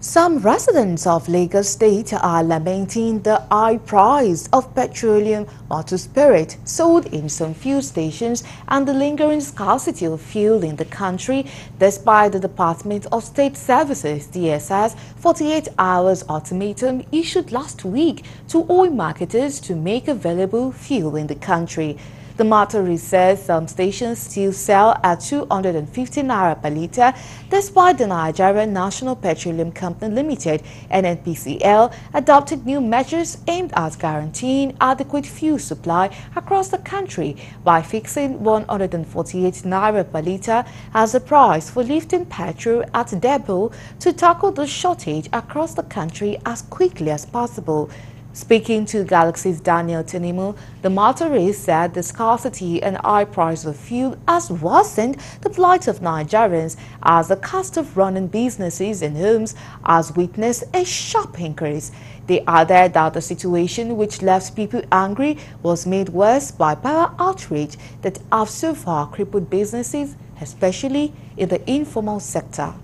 Some residents of Lagos State are lamenting the high price of petroleum motor spirit sold in some fuel stations and the lingering scarcity of fuel in the country, despite the Department of State Services (DSS) 48 hours ultimatum issued last week to oil marketers to make available fuel in the country. The Motorist says some stations still sell at 250 naira per litre, despite the Nigerian National Petroleum Company Limited (NNPCL) adopted new measures aimed at guaranteeing adequate fuel supply across the country by fixing 148 naira per litre as the price for lifting petrol at depot to tackle the shortage across the country as quickly as possible. Speaking to Galaxy's Daniel Tenimo, the Motorist said the scarcity and high price of fuel has worsened the plight of Nigerians as the cost of running businesses and homes has witnessed a sharp increase. They added that the situation which left people angry was made worse by power outrage that have so far crippled businesses, especially in the informal sector.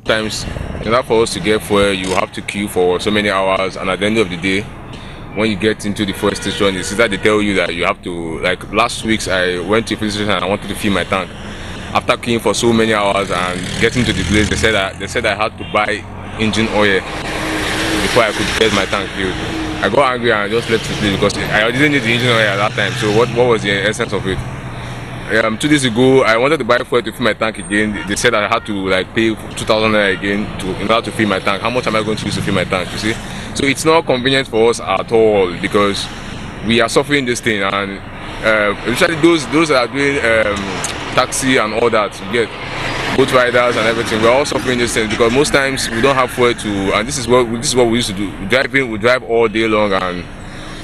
Sometimes, in order for us to get fuel, you have to queue for so many hours, and at the end of the day, when you get into the fuel station, it's that they tell you that you have to, like last week I went to a fuel station and I wanted to fill my tank. After queuing for so many hours and getting to the place, they said I had to buy engine oil before I could get my tank filled. I got angry and I just left it because I didn't need the engine oil at that time, so what was the essence of it? 2 days ago, I wanted to buy fuel to fill my tank again. They said I had to pay 2,000 naira again in order to fill my tank. How much am I going to use to fill my tank? You see, so it's not convenient for us at all because we are suffering this thing, and especially those that are doing taxi and all that. You get boat riders and everything. We're all suffering this thing because most times we don't have fuel to, and this is what we used to do. We drive all day long and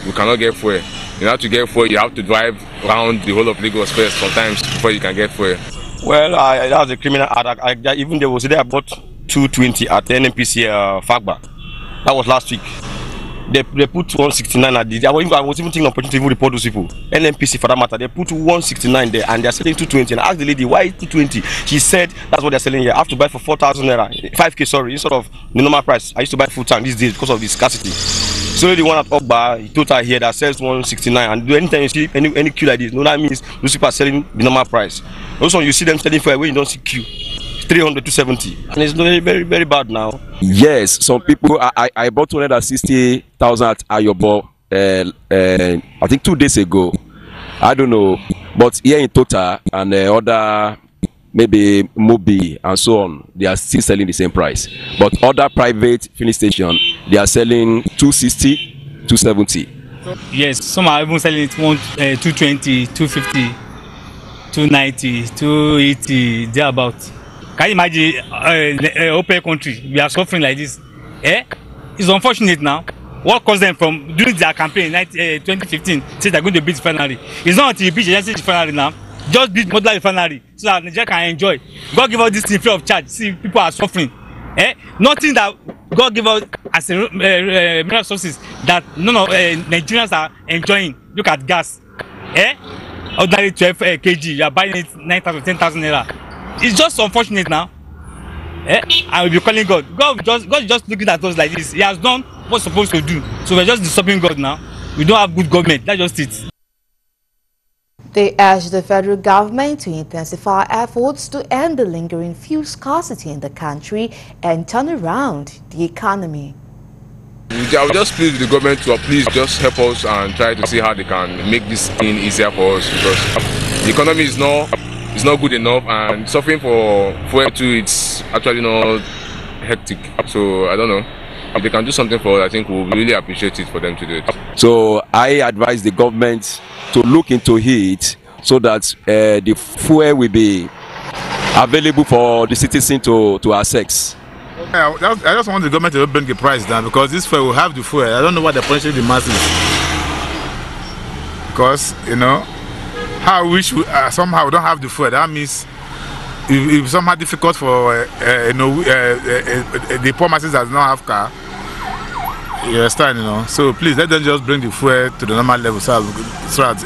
we cannot get fuel. In order to get fuel, you have to drive around the whole of Lagos first sometimes before you can get fuel. Well, that was a criminal act. Even there was a day I bought 220 at the NNPC Fagba. That was last week. They put 169 at the. I was even thinking of opportunity to report those people. NNPC for that matter, they put 169 there and they're selling 220. And I asked the lady why 220. She said that's what they're selling here. I have to buy for 4,000 naira, 5k sorry, instead of the normal price. I used to buy full tank these days because of the scarcity. So the one at Ogba, he told her here that sells 169, and anytime you see any queue like this, no, that means those people are selling the normal price. Also, you see them selling for when you don't see queue, 300 to 70, and it's very, very, very bad now. Yes, some people. I bought 260,000 at Ayobo, I think 2 days ago. I don't know, but here in Total and other maybe Mobi and so on, they are still selling the same price. But other private filling station, they are selling 260, 270. Yes, some are even selling it 220, 250, 290, 280, thereabout. Can you imagine open country? We are suffering like this. It's unfortunate now. What caused them from doing their campaign in 2015, say they're going to beat the refinery. It's not until you beat the refinery now. Just build modular refinery so that Nigeria can enjoy. God give us this thing free of charge. See, people are suffering. Nothing that God give us as a mineral sources that none of Nigerians are enjoying. Look at gas. Ordinary 12 kg, you are buying it 9,000, 10,000 naira. It's just unfortunate now. I will be calling God. God is just looking at us like this. He has done what's supposed to do. So we're just disturbing God now. We don't have good government. That's just it. They urged the federal government to intensify efforts to end the lingering fuel scarcity in the country and turn around the economy. I would just plead with the government to please just help us and try to see how they can make this thing easier for us, because the economy is not good enough, and suffering for fuel too, it's actually not hectic. So I don't know. If they can do something for us, I think we'll really appreciate it for them to do it. So I advise the government to look into it so that the fuel will be available for the citizen to access. I just want the government to bring the price down, because this fuel will have the fuel. I don't know what they're punishing the masses. Because, you know, how we should, somehow we don't have the fuel. That means it's somehow difficult for the poor masses that do not have car. You understand, you know? So please let them just bring the fuel to the normal level so that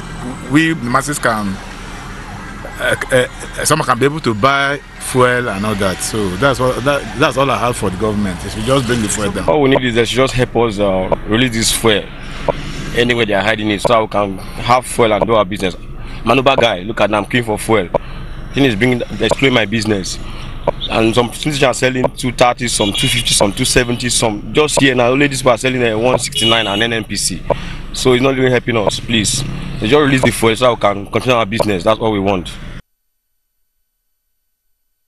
we, the masses, can someone can be able to buy fuel and all that. So that's all I have for the government. They should just bring the fuel down. All we need is they should just help us release this fuel anywhere they are hiding it, so we can have fuel and do our business. Manuba guy, look at them, queuing for fuel. Thing is bringing, destroying my business. And some things are selling 230, some 250, some 270, some just here now. Only these people are selling at 169 and NNPC. So it's not really helping us. Please, they just release the fuel so we can continue our business. That's all we want.